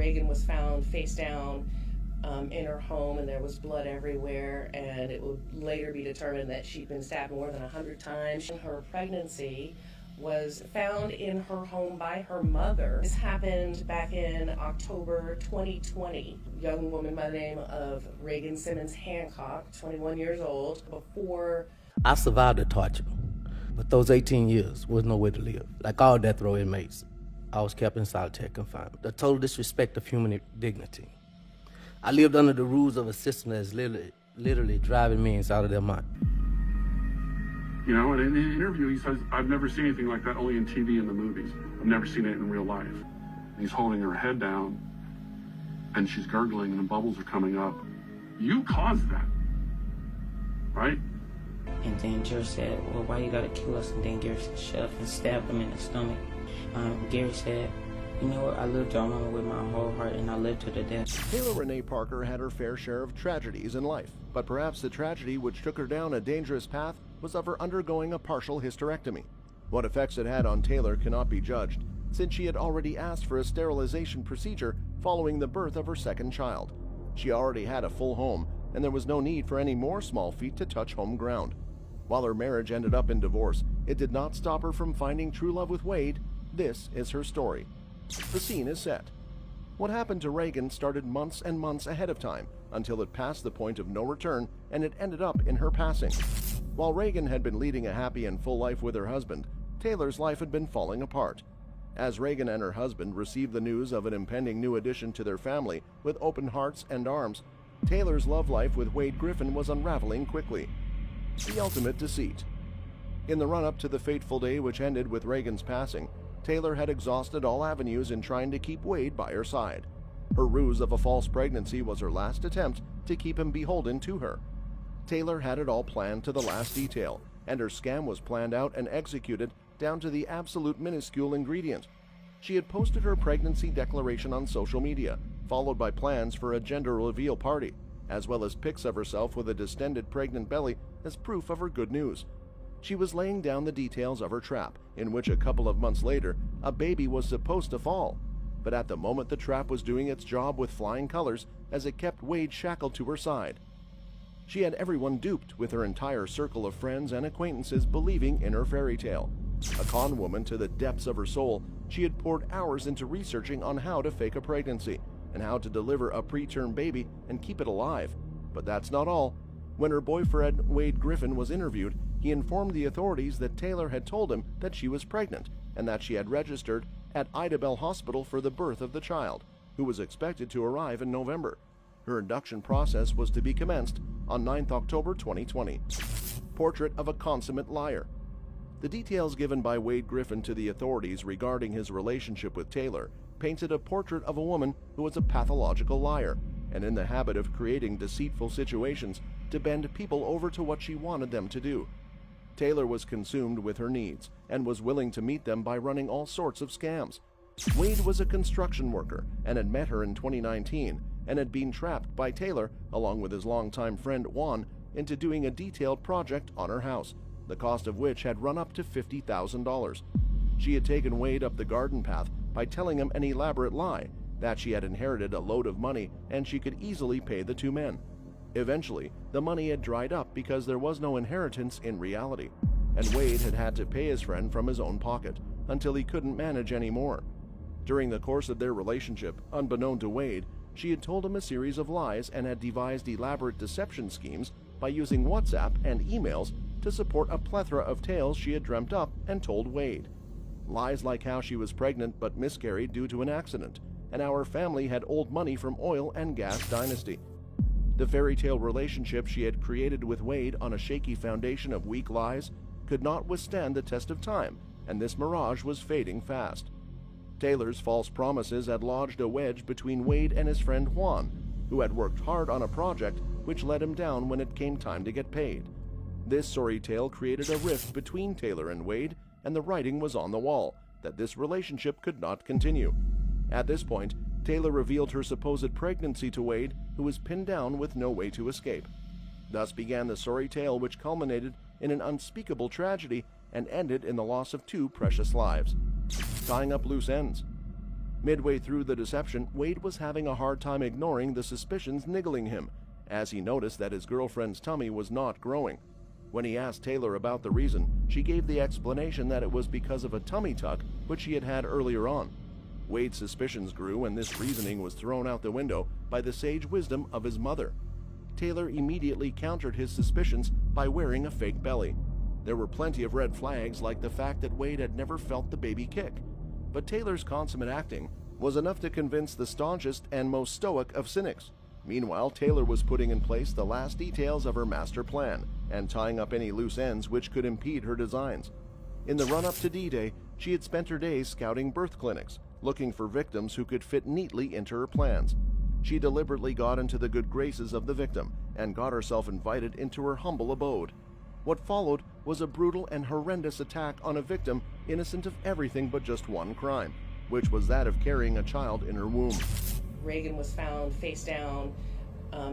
Reagan was found face down in her home, and there was blood everywhere, and it would later be determined that she'd been stabbed more than 100 times. Her pregnancy was found in her home by her mother. This happened back in October 2020. A young woman by the name of Reagan Simmons Hancock, 21 years old, before... I survived the torture, but those 18 years was no way to live. Like all death row inmates, I was kept in solitary confinement. The total disrespect of human dignity. I lived under the rules of a system that is literally driving me inside of their mind. You know, and in the interview he says, I've never seen anything like that, only in TV and the movies. I've never seen it in real life. He's holding her head down, and she's gurgling, and the bubbles are coming up. You caused that, right? And then Jerry said, well, why you gotta kill us? And then Gary said, shut up, and stabbed him in the stomach. Gary said, you know what, I loved your mama with my whole heart, and I lived to the death. Taylor Renee Parker had her fair share of tragedies in life, but perhaps the tragedy which took her down a dangerous path was of her undergoing a partial hysterectomy. What effects it had on Taylor cannot be judged, since she had already asked for a sterilization procedure following the birth of her second child. She already had a full home, and there was no need for any more small feet to touch home ground. While her marriage ended up in divorce, it did not stop her from finding true love with Wade. This is her story. The scene is set. What happened to Reagan started months and months ahead of time, until it passed the point of no return, and it ended up in her passing. While Reagan had been leading a happy and full life with her husband, Taylor's life had been falling apart. As Reagan and her husband received the news of an impending new addition to their family with open hearts and arms, Taylor's love life with Wade Griffin was unraveling quickly. The ultimate deceit. In the run-up to the fateful day which ended with Reagan's passing, Taylor had exhausted all avenues in trying to keep Wade by her side. Her ruse of a false pregnancy was her last attempt to keep him beholden to her. Taylor had it all planned to the last detail, and her scam was planned out and executed down to the absolute minuscule ingredient. She had posted her pregnancy declaration on social media, followed by plans for a gender reveal party, as well as pics of herself with a distended pregnant belly as proof of her good news. She was laying down the details of her trap, in which a couple of months later, a baby was supposed to fall. But at the moment, the trap was doing its job with flying colors as it kept Wade shackled to her side. She had everyone duped, with her entire circle of friends and acquaintances believing in her fairy tale. A con woman to the depths of her soul, she had poured hours into researching on how to fake a pregnancy and how to deliver a preterm baby and keep it alive. But that's not all. When her boyfriend, Wade Griffin, was interviewed, he informed the authorities that Taylor had told him that she was pregnant and that she had registered at Idabel Hospital for the birth of the child, who was expected to arrive in November. Her induction process was to be commenced on 9th October 2020. Portrait of a consummate liar. The details given by Wade Griffin to the authorities regarding his relationship with Taylor painted a portrait of a woman who was a pathological liar and in the habit of creating deceitful situations to bend people over to what she wanted them to do. Taylor was consumed with her needs and was willing to meet them by running all sorts of scams. Wade was a construction worker and had met her in 2019 and had been trapped by Taylor, along with his longtime friend Juan, into doing a detailed project on her house, the cost of which had run up to $50,000. She had taken Wade up the garden path by telling him an elaborate lie that she had inherited a load of money and she could easily pay the two men. Eventually, the money had dried up because there was no inheritance in reality, and Wade had had to pay his friend from his own pocket until he couldn't manage anymore. During the course of their relationship, unbeknown to Wade, she had told him a series of lies and had devised elaborate deception schemes by using WhatsApp and emails to support a plethora of tales she had dreamt up and told Wade. Lies like how she was pregnant but miscarried due to an accident, and how her family had old money from oil and gas dynasty. The fairy tale relationship she had created with Wade on a shaky foundation of weak lies could not withstand the test of time, and this mirage was fading fast. Taylor's false promises had lodged a wedge between Wade and his friend Juan, who had worked hard on a project which let him down when it came time to get paid. This sorry tale created a rift between Taylor and Wade, and the writing was on the wall that this relationship could not continue. At this point, Taylor revealed her supposed pregnancy to Wade, who was pinned down with no way to escape. Thus began the sorry tale which culminated in an unspeakable tragedy and ended in the loss of two precious lives. Tying up loose ends. Midway through the deception, Wade was having a hard time ignoring the suspicions niggling him, as he noticed that his girlfriend's tummy was not growing. When he asked Taylor about the reason, she gave the explanation that it was because of a tummy tuck which she had had earlier on. Wade's suspicions grew, and this reasoning was thrown out the window by the sage wisdom of his mother. Taylor immediately countered his suspicions by wearing a fake belly. There were plenty of red flags, like the fact that Wade had never felt the baby kick. But Taylor's consummate acting was enough to convince the staunchest and most stoic of cynics. Meanwhile, Taylor was putting in place the last details of her master plan and tying up any loose ends which could impede her designs. In the run-up to D-Day, she had spent her days scouting birth clinics, looking for victims who could fit neatly into her plans. She deliberately got into the good graces of the victim and got herself invited into her humble abode. What followed was a brutal and horrendous attack on a victim innocent of everything but just one crime, which was that of carrying a child in her womb. Reagan was found face down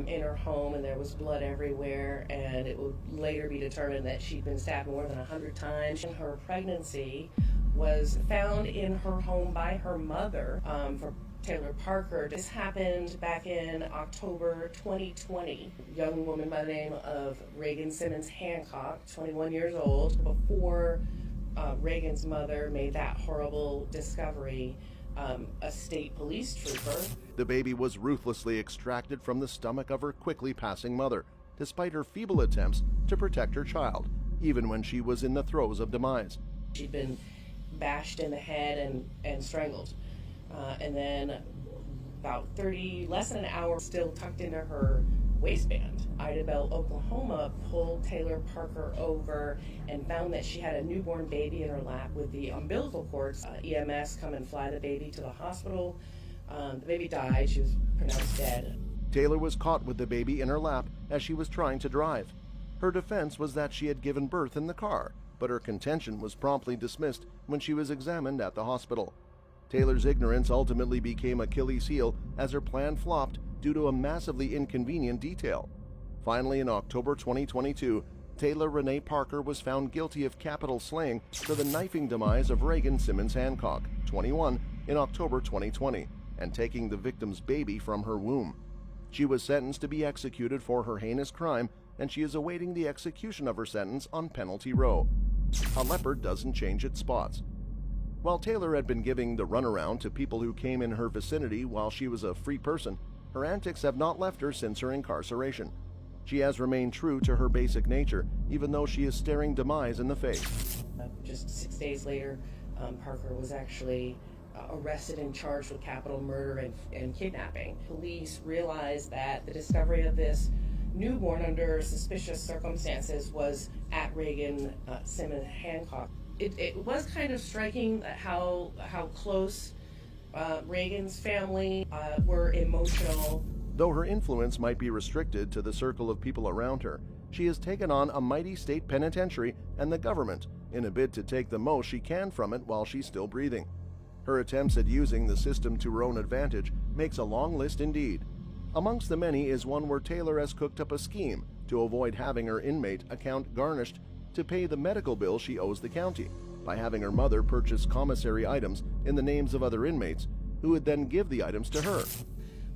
in her home, and there was blood everywhere, and it would later be determined that she'd been stabbed more than 100 times. And her pregnancy was found in her home by her mother for Taylor Parker. This happened back in October 2020. A young woman by the name of Reagan Simmons Hancock, 21 years old, before Reagan's mother made that horrible discovery, a state police trooper. The baby was ruthlessly extracted from the stomach of her quickly passing mother, despite her feeble attempts to protect her child, even when she was in the throes of demise. She'd been bashed in the head and strangled. And then about less than an hour, still tucked into her waistband. Idabel, Oklahoma pulled Taylor Parker over and found that she had a newborn baby in her lap with the umbilical cords. EMS come and fly the baby to the hospital. The baby died. She was pronounced dead. Taylor was caught with the baby in her lap as she was trying to drive. Her defense was that she had given birth in the car, but her contention was promptly dismissed when she was examined at the hospital. Taylor's ignorance ultimately became Achilles' heel as her plan flopped due to a massively inconvenient detail. Finally, in October 2022, Taylor Renee Parker was found guilty of capital slaying for the knifing demise of Reagan Simmons Hancock, 21, in October 2020, and taking the victim's baby from her womb. She was sentenced to be executed for her heinous crime, and she is awaiting the execution of her sentence on Penalty Row. A leopard doesn't change its spots. While Taylor had been giving the runaround to people who came in her vicinity while she was a free person, her antics have not left her since her incarceration. She has remained true to her basic nature, even though she is staring demise in the face. Just 6 days later, Parker was actually arrested and charged with capital murder and kidnapping. Police realized that the discovery of this newborn under suspicious circumstances was at Reagan Simmons Hancock. It was kind of striking how close Reagan's family were emotional. Though her influence might be restricted to the circle of people around her, she has taken on a mighty state penitentiary and the government in a bid to take the most she can from it while she's still breathing. Her attempts at using the system to her own advantage makes a long list indeed. Amongst the many is one where Taylor has cooked up a scheme to avoid having her inmate account garnished to pay the medical bill she owes the county by having her mother purchase commissary items in the names of other inmates who would then give the items to her.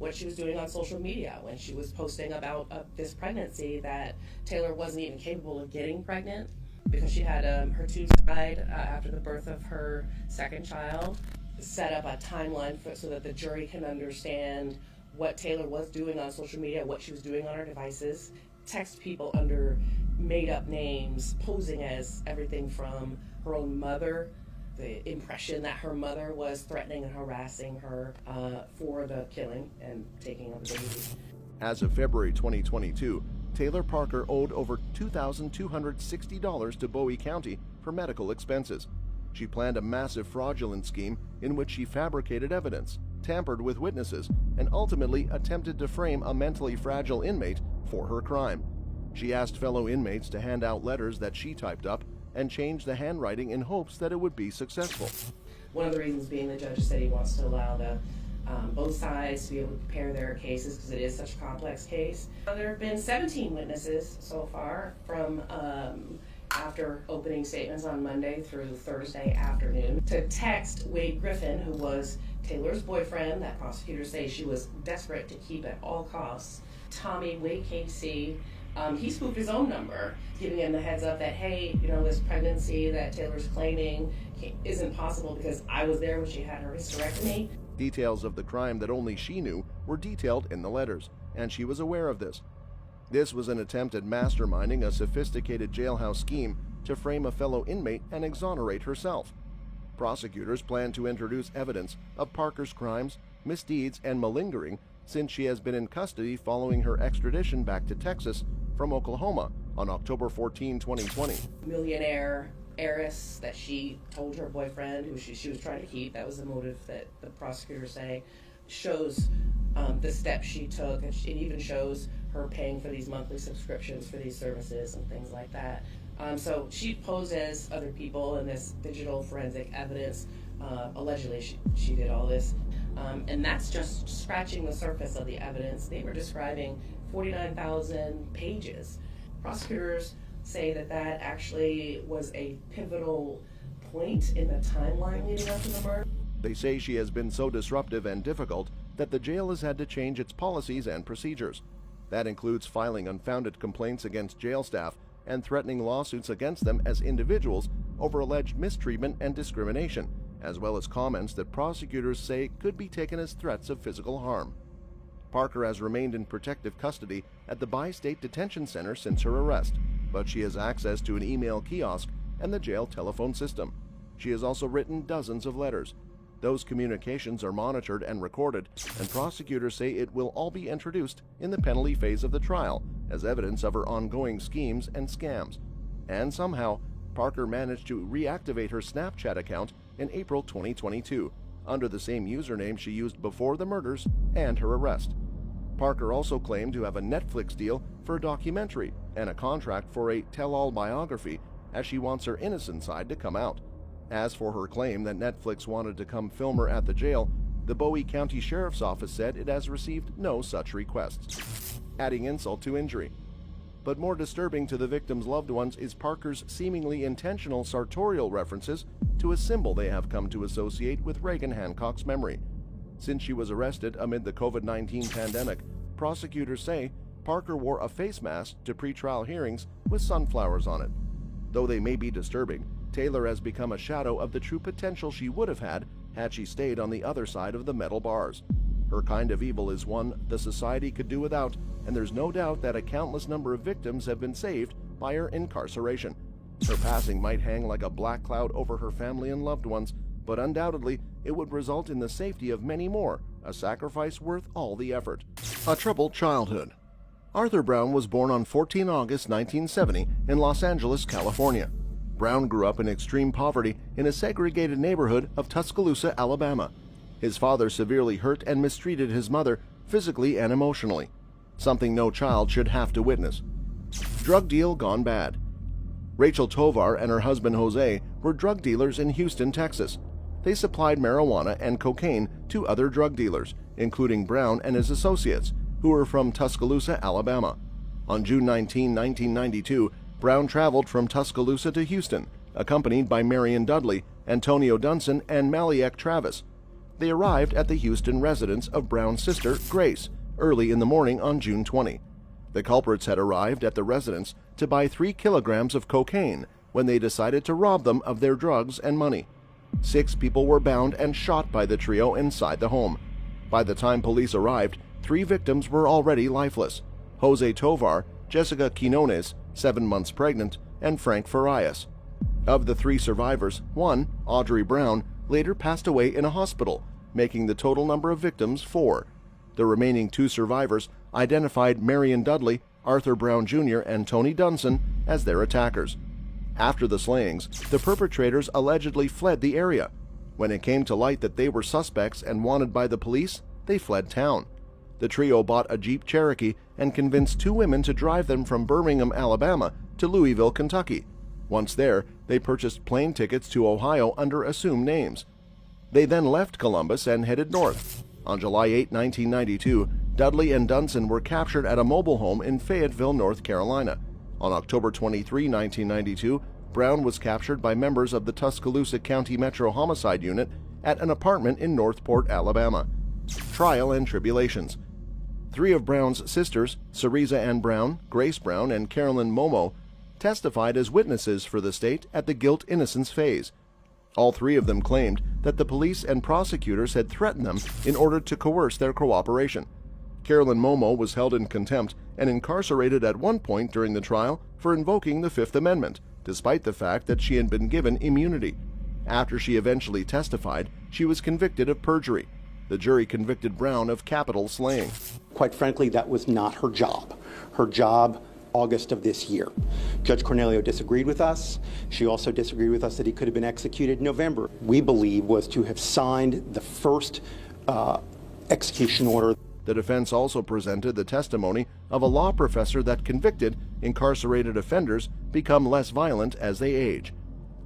What she was doing on social media when she was posting about this pregnancy, that Taylor wasn't even capable of getting pregnant because she had her tubes died after the birth of her second child. Set up a timeline so that the jury can understand what Taylor was doing on social media, what she was doing on her devices, text people under made-up names, posing as everything from her own mother, the impression that her mother was threatening and harassing her for the killing and taking of the baby. As of February 2022, Taylor Parker owed over $2,260 to Bowie County for medical expenses. She planned a massive fraudulent scheme in which she fabricated evidence, tampered with witnesses, and ultimately attempted to frame a mentally fragile inmate for her crime. She asked fellow inmates to hand out letters that she typed up and changed the handwriting in hopes that it would be successful. One of the reasons being the judge said he wants to allow both sides to be able to compare their cases because it is such a complex case. There have been 17 witnesses so far from after opening statements on Monday through Thursday afternoon to text Wade Griffin, who was Taylor's boyfriend, that prosecutors say she was desperate to keep at all costs, Tommy Wade Casey, he spoofed his own number, giving him the heads up that, hey, this pregnancy that Taylor's claiming isn't possible because I was there when she had her hysterectomy. Details of the crime that only she knew were detailed in the letters, and she was aware of this. This was an attempt at masterminding a sophisticated jailhouse scheme to frame a fellow inmate and exonerate herself. Prosecutors plan to introduce evidence of Parker's crimes, misdeeds, and malingering since she has been in custody following her extradition back to Texas from Oklahoma on October 14, 2020. Millionaire heiress that she told her boyfriend, who she was trying to keep, that was the motive that the prosecutors say, shows the steps she took, and it even shows her paying for these monthly subscriptions for these services and things like that. So she posed as other people in this digital forensic evidence. Allegedly, she did all this. And that's just scratching the surface of the evidence. They were describing 49,000 pages. Prosecutors say that actually was a pivotal point in the timeline leading up to the murder. They say she has been so disruptive and difficult that the jail has had to change its policies and procedures. That includes filing unfounded complaints against jail staff and threatening lawsuits against them as individuals over alleged mistreatment and discrimination, as well as comments that prosecutors say could be taken as threats of physical harm. Parker has remained in protective custody at the Bi-State Detention Center since her arrest, but she has access to an email kiosk and the jail telephone system. She has also written dozens of letters. Those communications are monitored and recorded, and prosecutors say it will all be introduced in the penalty phase of the trial as evidence of her ongoing schemes and scams. And somehow, Parker managed to reactivate her Snapchat account in April 2022, under the same username she used before the murders and her arrest. Parker also claimed to have a Netflix deal for a documentary and a contract for a tell-all biography, as she wants her innocent side to come out. As for her claim that Netflix wanted to come film her at the jail, the Bowie County Sheriff's Office said it has received no such requests, adding insult to injury. But more disturbing to the victims' loved ones is Parker's seemingly intentional sartorial references to a symbol they have come to associate with Reagan Hancock's memory. Since she was arrested amid the COVID-19 pandemic, prosecutors say Parker wore a face mask to pretrial hearings with sunflowers on it. Though they may be disturbing, Taylor has become a shadow of the true potential she would have had she stayed on the other side of the metal bars. Her kind of evil is one the society could do without, and there's no doubt that a countless number of victims have been saved by her incarceration. Her passing might hang like a black cloud over her family and loved ones, but undoubtedly it would result in the safety of many more, a sacrifice worth all the effort. A troubled childhood. Arthur Brown was born on 14 August 1970 in Los Angeles, California. Brown grew up in extreme poverty in a segregated neighborhood of Tuscaloosa, Alabama. His father severely hurt and mistreated his mother physically and emotionally, something no child should have to witness. Drug deal gone bad. Rachel Tovar and her husband Jose were drug dealers in Houston, Texas. They supplied marijuana and cocaine to other drug dealers, including Brown and his associates, who were from Tuscaloosa, Alabama. On June 19, 1992, Brown traveled from Tuscaloosa to Houston, accompanied by Marion Dudley, Antonio Dunson, and Maliek Travis. They arrived at the Houston residence of Brown's sister, Grace, early in the morning on June 20. The culprits had arrived at the residence to buy 3 kilograms of cocaine when they decided to rob them of their drugs and money. 6 people were bound and shot by the trio inside the home. By the time police arrived, 3 victims were already lifeless: Jose Tovar, Jessica Quinones, 7 months pregnant, and Frank Farias. Of the 3 survivors, one, Audrey Brown, later passed away in a hospital, making the total number of victims 4. The remaining 2 survivors identified Marion Dudley, Arthur Brown Jr., and Tony Dunson as their attackers. After the slayings, the perpetrators allegedly fled the area. When it came to light that they were suspects and wanted by the police, they fled town. The trio bought a Jeep Cherokee and convinced 2 women to drive them from Birmingham, Alabama to Louisville, Kentucky. Once there, they purchased plane tickets to Ohio under assumed names. They then left Columbus and headed north. On July 8, 1992, Dudley and Dunson were captured at a mobile home in Fayetteville, North Carolina. On October 23, 1992, Brown was captured by members of the Tuscaloosa County Metro Homicide Unit at an apartment in Northport, Alabama. Trial and tribulations. 3 of Brown's sisters, Cereza Ann Brown, Grace Brown, and Carolyn Momo, testified as witnesses for the state at the guilt-innocence phase. All 3 of them claimed that the police and prosecutors had threatened them in order to coerce their cooperation. Carolyn Momo was held in contempt and incarcerated at one point during the trial for invoking the Fifth Amendment, despite the fact that she had been given immunity. After she eventually testified, she was convicted of perjury. The jury convicted Brown of capital slaying. Quite frankly, that was not her job. Her job, August of this year. Judge Cornelio disagreed with us. She also disagreed with us that he could have been executed in November. We believe was to have signed the first execution order. The defense also presented the testimony of a law professor that convicted incarcerated offenders become less violent as they age.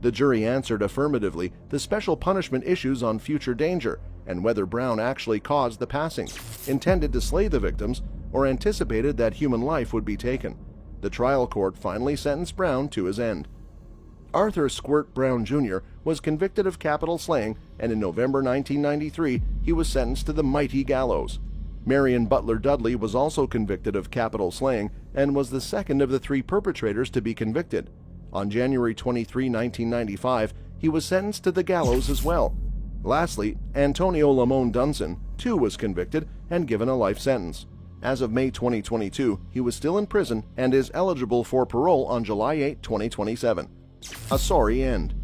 The jury answered affirmatively the special punishment issues on future danger and whether Brown actually caused the passing, intended to slay the victims, or anticipated that human life would be taken. The trial court finally sentenced Brown to his end. Arthur Squirt Brown Jr. was convicted of capital slaying, and in November 1993 he was sentenced to the mighty gallows. Marion Butler Dudley was also convicted of capital slaying and was the second of the 3 perpetrators to be convicted. On January 23, 1995, he was sentenced to the gallows as well. Lastly, Antonio Lamone Dunson, too, was convicted and given a life sentence. As of May 2022, he was still in prison and is eligible for parole on July 8, 2027. A sorry end.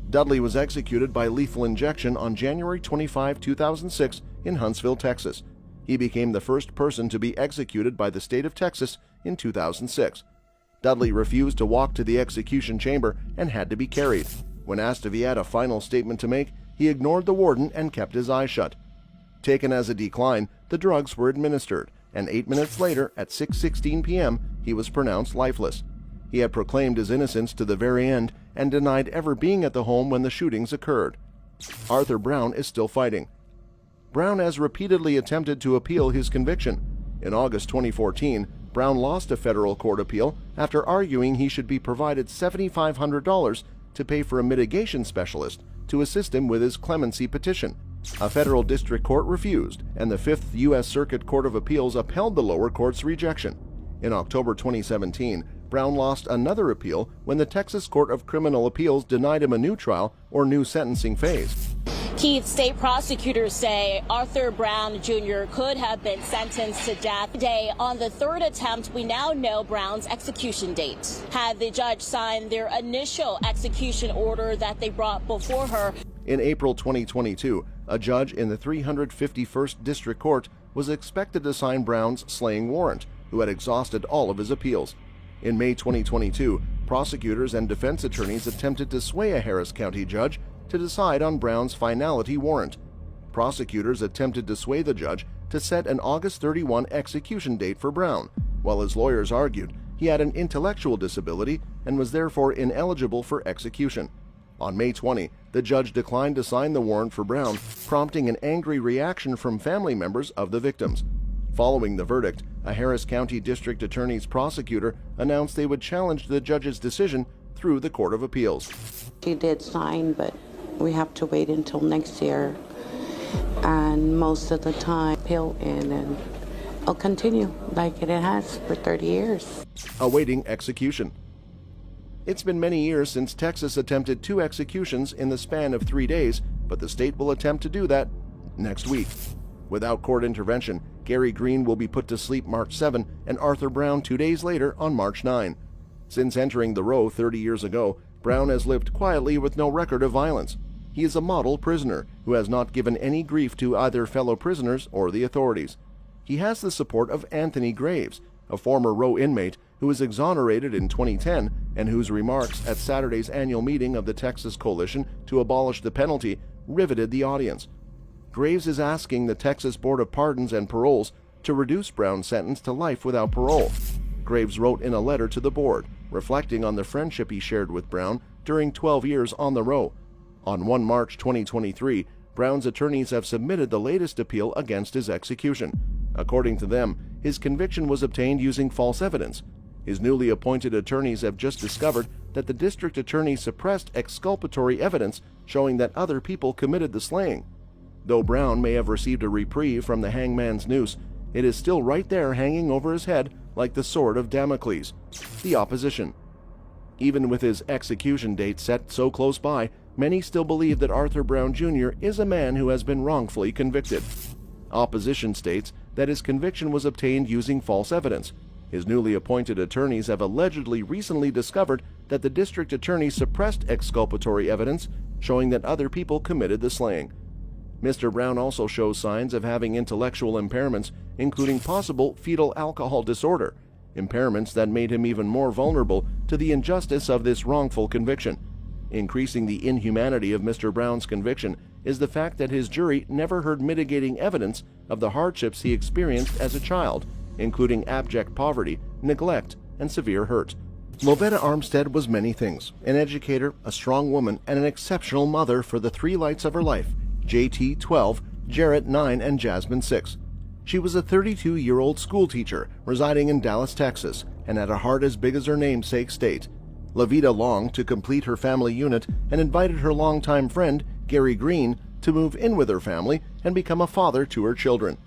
Dudley was executed by lethal injection on January 25, 2006 in Huntsville, Texas. He became the first person to be executed by the state of Texas in 2006. Dudley refused to walk to the execution chamber and had to be carried. When asked if he had a final statement to make, he ignored the warden and kept his eyes shut. Taken as a decline, the drugs were administered, and 8 minutes later, at 6:16 p.m., he was pronounced lifeless. He had proclaimed his innocence to the very end and denied ever being at the home when the shootings occurred. Arthur Brown is still fighting. Brown has repeatedly attempted to appeal his conviction. In August 2014, Brown lost a federal court appeal after arguing he should be provided $7,500 to pay for a mitigation specialist to assist him with his clemency petition. A federal district court refused, and the 5th U.S. Circuit Court of Appeals upheld the lower court's rejection. In October 2017, Brown lost another appeal when the Texas Court of Criminal Appeals denied him a new trial or new sentencing phase. Keith, state prosecutors say Arthur Brown Jr. could have been sentenced to death. Today, on the 3rd attempt, we now know Brown's execution date. Had the judge signed their initial execution order that they brought before her. In April 2022, a judge in the 351st District Court was expected to sign Brown's slaying warrant, who had exhausted all of his appeals. In May 2022, prosecutors and defense attorneys attempted to sway a Harris County judge to decide on Brown's finality warrant. Prosecutors attempted to sway the judge to set an August 31 execution date for Brown, while his lawyers argued he had an intellectual disability and was therefore ineligible for execution. On May 20, the judge declined to sign the warrant for Brown, prompting an angry reaction from family members of the victims. Following the verdict, a Harris County District Attorney's prosecutor announced they would challenge the judge's decision through the Court of Appeals. She did sign, but we have to wait until next year, and most of the time appeal in, and it'll continue like it has for 30 years. Awaiting execution. It's been many years since Texas attempted 2 executions in the span of 3 days, but the state will attempt to do that next week. Without court intervention, Gary Green will be put to sleep March 7 and Arthur Brown 2 days later on March 9. Since entering the row 30 years ago, Brown has lived quietly with no record of violence. He is a model prisoner who has not given any grief to either fellow prisoners or the authorities. He has the support of Anthony Graves, a former row inmate who was exonerated in 2010 and whose remarks at Saturday's annual meeting of the Texas Coalition to Abolish the Penalty riveted the audience. Graves is asking the Texas Board of Pardons and Paroles to reduce Brown's sentence to life without parole. Graves wrote in a letter to the board, reflecting on the friendship he shared with Brown during 12 years on the row. On 1 March 2023, Brown's attorneys have submitted the latest appeal against his execution. According to them, his conviction was obtained using false evidence. His newly appointed attorneys have just discovered that the district attorney suppressed exculpatory evidence showing that other people committed the slaying. Though Brown may have received a reprieve from the hangman's noose, it is still right there hanging over his head like the sword of Damocles, the opposition. Even with his execution date set so close by, many still believe that Arthur Brown Jr. is a man who has been wrongfully convicted. Opposition states that his conviction was obtained using false evidence. His newly appointed attorneys have allegedly recently discovered that the district attorney suppressed exculpatory evidence showing that other people committed the slaying. Mr. Brown also shows signs of having intellectual impairments, including possible fetal alcohol disorder, impairments that made him even more vulnerable to the injustice of this wrongful conviction. Increasing the inhumanity of Mr. Brown's conviction is the fact that his jury never heard mitigating evidence of the hardships he experienced as a child, including abject poverty, neglect, and severe hurt. Lovetta Armstead was many things: an educator, a strong woman, and an exceptional mother for the three lights of her life: JT 12, Jarrett 9, and Jasmine 6. She was a 32-year-old schoolteacher residing in Dallas, Texas, and had a heart as big as her namesake state. Lovetta longed to complete her family unit and invited her longtime friend, Gary Green, to move in with her family and become a father to her children.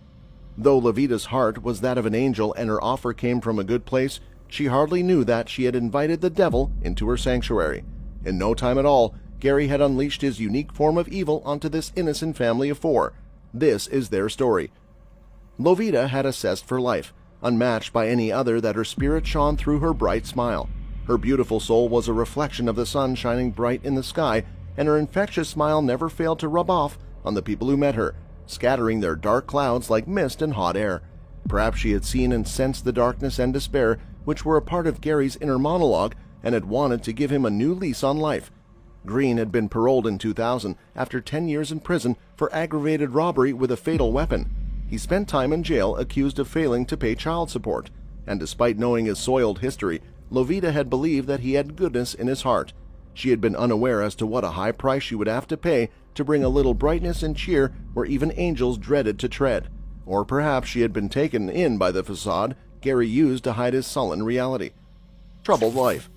Though Lovetta's heart was that of an angel and her offer came from a good place, she hardly knew that she had invited the devil into her sanctuary. In no time at all, Gary had unleashed his unique form of evil onto this innocent family of four. This is their story. Lovetta had a zest for life, unmatched by any other, that her spirit shone through her bright smile. Her beautiful soul was a reflection of the sun shining bright in the sky, and her infectious smile never failed to rub off on the people who met her, scattering their dark clouds like mist and hot air. Perhaps she had seen and sensed the darkness and despair which were a part of Gary's inner monologue and had wanted to give him a new lease on life. Green had been paroled in 2000 after 10 years in prison for aggravated robbery with a fatal weapon. He spent time in jail accused of failing to pay child support, and despite knowing his soiled history, Lovetta had believed that he had goodness in his heart. She had been unaware as to what a high price she would have to pay to bring a little brightness and cheer where even angels dreaded to tread. Or perhaps she had been taken in by the facade Gary used to hide his sullen reality. Troubled life.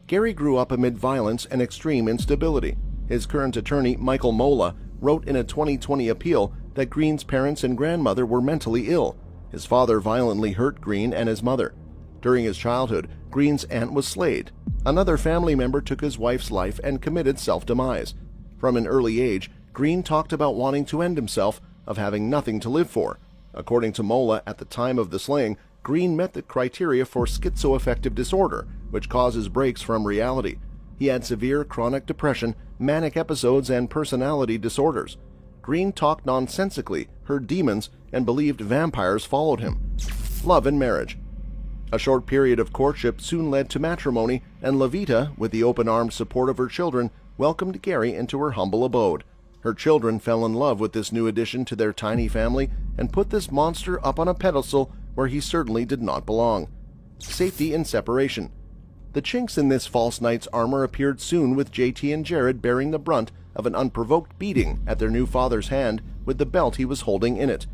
Gary grew up amid violence and extreme instability. His current attorney, Michael Mola, wrote in a 2020 appeal that Green's parents and grandmother were mentally ill. His father violently hurt Green and his mother. During his childhood, Green's aunt was slayed. Another family member took his wife's life and committed self-demise. From an early age, Green talked about wanting to end himself, of having nothing to live for. According to Mola, at the time of the slaying, Green met the criteria for schizoaffective disorder, which causes breaks from reality. He had severe chronic depression, manic episodes, and personality disorders. Green talked nonsensically, heard demons, and believed vampires followed him. Love and marriage. A short period of courtship soon led to matrimony, and Lovetta, with the open-armed support of her children, welcomed Gary into her humble abode. Her children fell in love with this new addition to their tiny family and put this monster up on a pedestal where he certainly did not belong. Safety and separation. The chinks in this false knight's armor appeared soon, with JT and Jared bearing the brunt of an unprovoked beating at their new father's hand with the belt he was holding in it.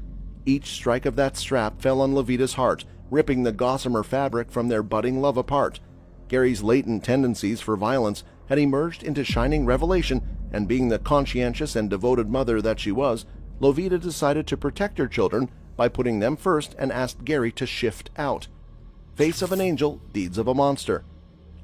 Each strike of that strap fell on Lovetta's heart, ripping the gossamer fabric from their budding love apart. Gary's latent tendencies for violence had emerged into shining revelation, and being the conscientious and devoted mother that she was, Lovetta decided to protect her children by putting them first and asked Gary to shift out. Face of an angel, deeds of a monster.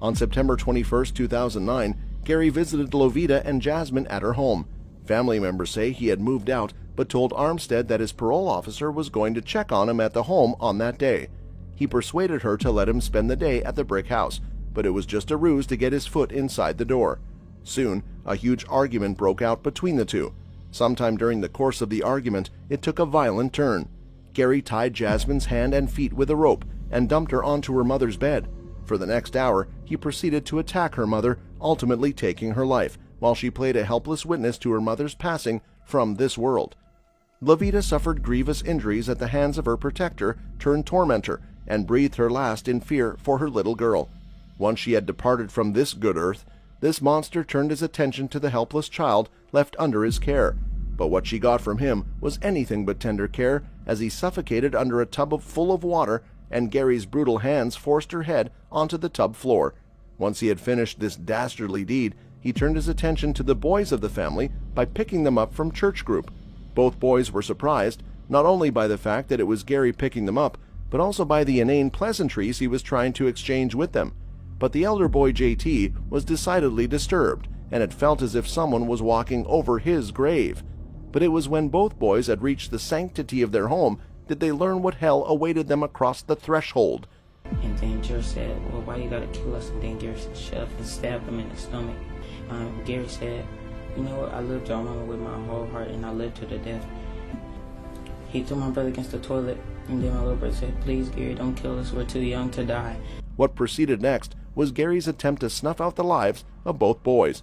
On September 21, 2009, Gary visited Lovetta and Jasmine at her home. Family members say he had moved out, but told Armstead that his parole officer was going to check on him at the home on that day. He persuaded her to let him spend the day at the brick house, but it was just a ruse to get his foot inside the door. Soon, a huge argument broke out between the two. Sometime during the course of the argument, it took a violent turn. Gary tied Jasmine's hand and feet with a rope and dumped her onto her mother's bed. For the next hour, he proceeded to attack her mother, ultimately taking her life, while she played a helpless witness to her mother's passing from this world. Lovetta suffered grievous injuries at the hands of her protector turned tormentor and breathed her last in fear for her little girl. Once she had departed from this good earth, this monster turned his attention to the helpless child left under his care. But what she got from him was anything but tender care, as he suffocated under a tub full of water, and Gary's brutal hands forced her head onto the tub floor. Once he had finished this dastardly deed, he turned his attention to the boys of the family by picking them up from church group. Both boys were surprised, not only by the fact that it was Gary picking them up, but also by the inane pleasantries he was trying to exchange with them. But the elder boy, JT, was decidedly disturbed, and it felt as if someone was walking over his grave. But it was when both boys had reached the sanctity of their home that they learned what hell awaited them across the threshold. And then Joe said, well, why you gotta kill us? And then Gary shoved and stabbed him in the stomach. Gary said, you know what, I loved your mama with my whole heart, and I lived to the death. He threw my brother against the toilet, and then my little brother said, please, Gary, don't kill us, we're too young to die. What proceeded next was Gary's attempt to snuff out the lives of both boys.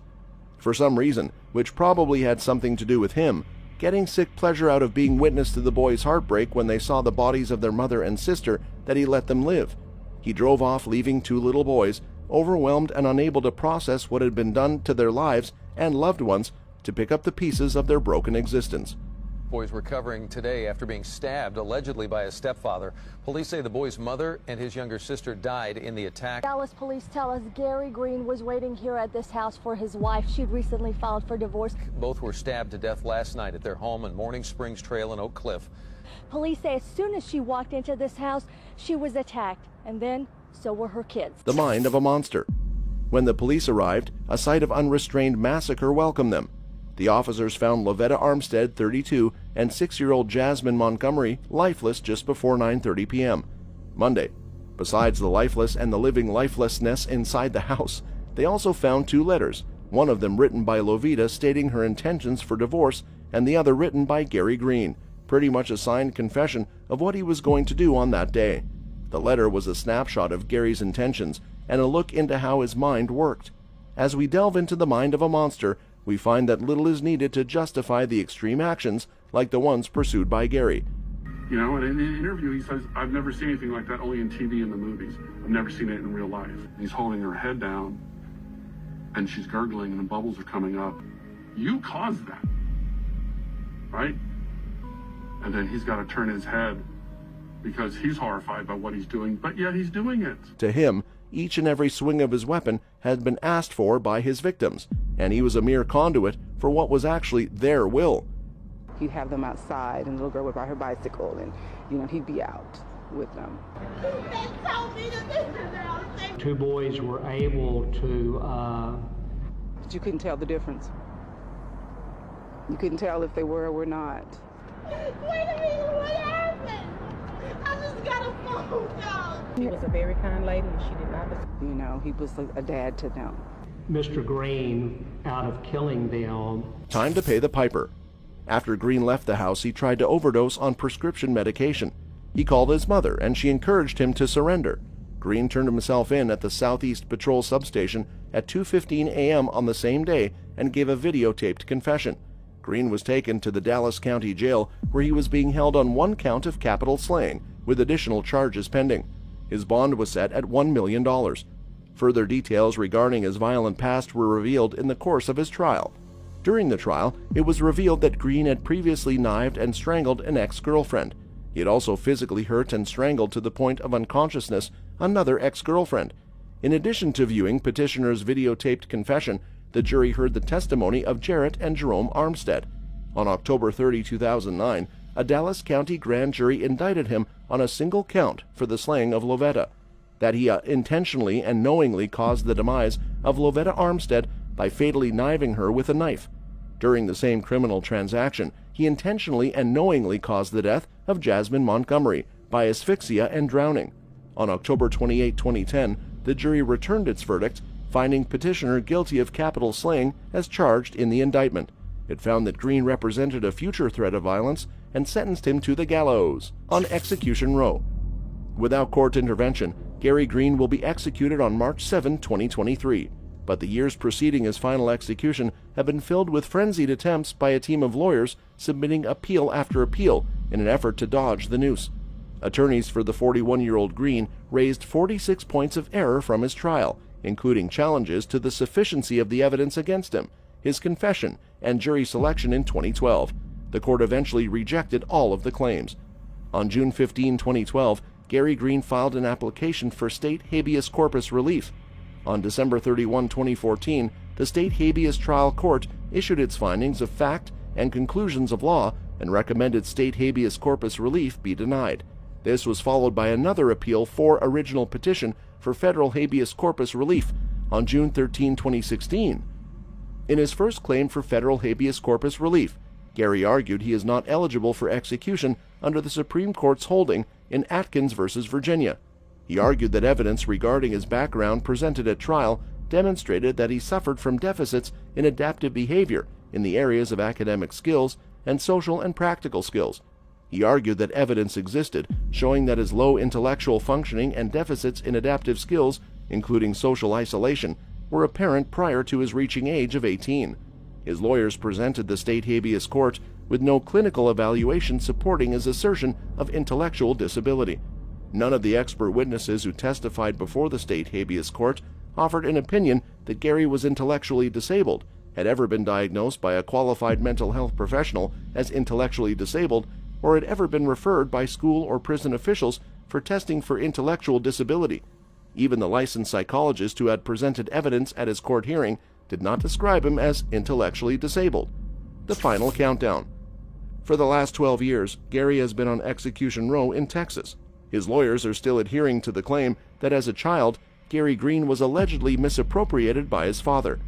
For some reason, which probably had something to do with him, getting sick pleasure out of being witness to the boys' heartbreak when they saw the bodies of their mother and sister, that he let them live. He drove off, leaving two little boys, overwhelmed and unable to process what had been done to their lives and loved ones, to pick up the pieces of their broken existence. Boys recovering today after being stabbed, allegedly by his stepfather. Police say the boy's mother and his younger sister died in the attack. Dallas police tell us Gary Green was waiting here at this house for his wife. She'd recently filed for divorce. Both were stabbed to death last night at their home in Morning Springs Trail in Oak Cliff. Police say as soon as she walked into this house, she was attacked, and then so were her kids. The mind of a monster. When the police arrived, a sight of unrestrained massacre welcomed them. The officers found Lovetta Armstead, 32, and 6-year-old Jasmine Montgomery lifeless just before 9:30 p.m. Monday. Besides the lifeless and the living lifelessness inside the house, they also found 2 letters, one of them written by Lovetta stating her intentions for divorce, and the other written by Gary Green, pretty much a signed confession of what he was going to do on that day. The letter was a snapshot of Gary's intentions and a look into how his mind worked. As we delve into the mind of a monster, we find that little is needed to justify the extreme actions like the ones pursued by Gary. You know, and in the interview he says, I've never seen anything like that, only in TV and the movies. I've never seen it in real life. He's holding her head down, and she's gurgling, and the bubbles are coming up. You caused that, right? And then he's got to turn his head because he's horrified by what he's doing, but yet he's doing it. To him, each and every swing of his weapon had been asked for by his victims, and he was a mere conduit for what was actually their will. He'd have them outside, and the little girl would ride her bicycle, and, you know, he'd be out with them. Two boys were able to... But you couldn't tell the difference. You couldn't tell if they were or were not. Wait a minute, what happened? I just got a phone call. She was a very kind lady, and she did not... You know, he was a dad to them. Mr. Green, out of killing them... Time to pay the piper. After Green left the house, he tried to overdose on prescription medication. He called his mother, and she encouraged him to surrender. Green turned himself in at the Southeast Patrol substation at 2:15 a.m. on the same day and gave a videotaped confession. Green was taken to the Dallas County Jail, where he was being held on 1 count of capital slaying, with additional charges pending. His bond was set at $1 million. Further details regarding his violent past were revealed in the course of his trial. During the trial, it was revealed that Green had previously knifed and strangled an ex-girlfriend. He had also physically hurt and strangled to the point of unconsciousness another ex-girlfriend. In addition to viewing petitioner's videotaped confession, the jury heard the testimony of Jarrett and Jerome Armstead. On October 30, 2009, a Dallas County grand jury indicted him on a single count for the slaying of Lovetta, that he intentionally and knowingly caused the demise of Lovetta Armstead by fatally knifing her with a knife. During the same criminal transaction, he intentionally and knowingly caused the death of Jasmine Montgomery by asphyxia and drowning. On October 28, 2010, the jury returned its verdict, finding petitioner guilty of capital slaying as charged in the indictment. It found that Green represented a future threat of violence and sentenced him to the gallows on Execution Row. Without court intervention, Gary Green will be executed on March 7, 2023. But the years preceding his final execution have been filled with frenzied attempts by a team of lawyers submitting appeal after appeal in an effort to dodge the noose. Attorneys for the 41-year-old Green raised 46 points of error from his trial, including challenges to the sufficiency of the evidence against him, his confession, and jury selection in 2012. The court eventually rejected all of the claims. On June 15, 2012, Gary Green filed an application for state habeas corpus relief. On December 31, 2014, the state habeas trial court issued its findings of fact and conclusions of law and recommended state habeas corpus relief be denied. This was followed by another appeal for original petition for federal habeas corpus relief on June 13, 2016. In his first claim for federal habeas corpus relief, Gary argued he is not eligible for execution under the Supreme Court's holding in Atkins v. Virginia. He argued that evidence regarding his background presented at trial demonstrated that he suffered from deficits in adaptive behavior in the areas of academic skills and social and practical skills. He argued that evidence existed showing that his low intellectual functioning and deficits in adaptive skills, including social isolation, were apparent prior to his reaching age of 18. His lawyers presented the state habeas court with no clinical evaluation supporting his assertion of intellectual disability. None of the expert witnesses who testified before the state habeas court offered an opinion that Gary was intellectually disabled, had ever been diagnosed by a qualified mental health professional as intellectually disabled, or had ever been referred by school or prison officials for testing for intellectual disability. Even the licensed psychologist who had presented evidence at his court hearing did not describe him as intellectually disabled. The final countdown. For the last 12 years, Gary has been on execution row in Texas. His lawyers are still adhering to the claim that as a child, Gary Green was allegedly misappropriated by his father.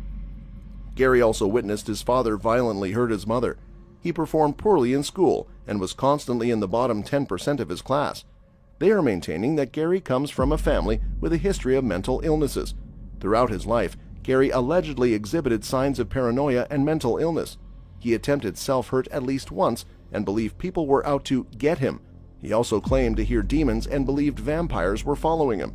Gary also witnessed his father violently hurt his mother. He performed poorly in school and was constantly in the bottom 10% of his class. They are maintaining that Gary comes from a family with a history of mental illnesses. Throughout his life, Gary allegedly exhibited signs of paranoia and mental illness. He attempted self-hurt at least once and believed people were out to get him. He also claimed to hear demons and believed vampires were following him.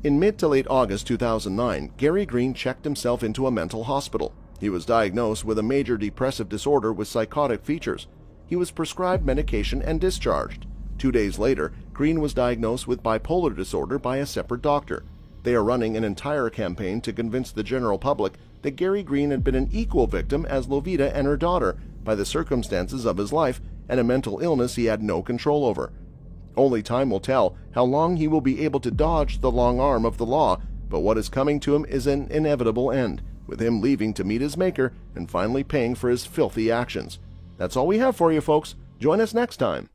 In mid to late August 2009, Gary Green checked himself into a mental hospital. He was diagnosed with a major depressive disorder with psychotic features. He was prescribed medication and discharged. 2 days later, Green was diagnosed with bipolar disorder by a separate doctor. They are running an entire campaign to convince the general public that Gary Green had been an equal victim as Lovita and her daughter by the circumstances of his life and a mental illness he had no control over. Only time will tell how long he will be able to dodge the long arm of the law, but what is coming to him is an inevitable end, with him leaving to meet his maker and finally paying for his filthy actions. That's all we have for you, folks. Join us next time.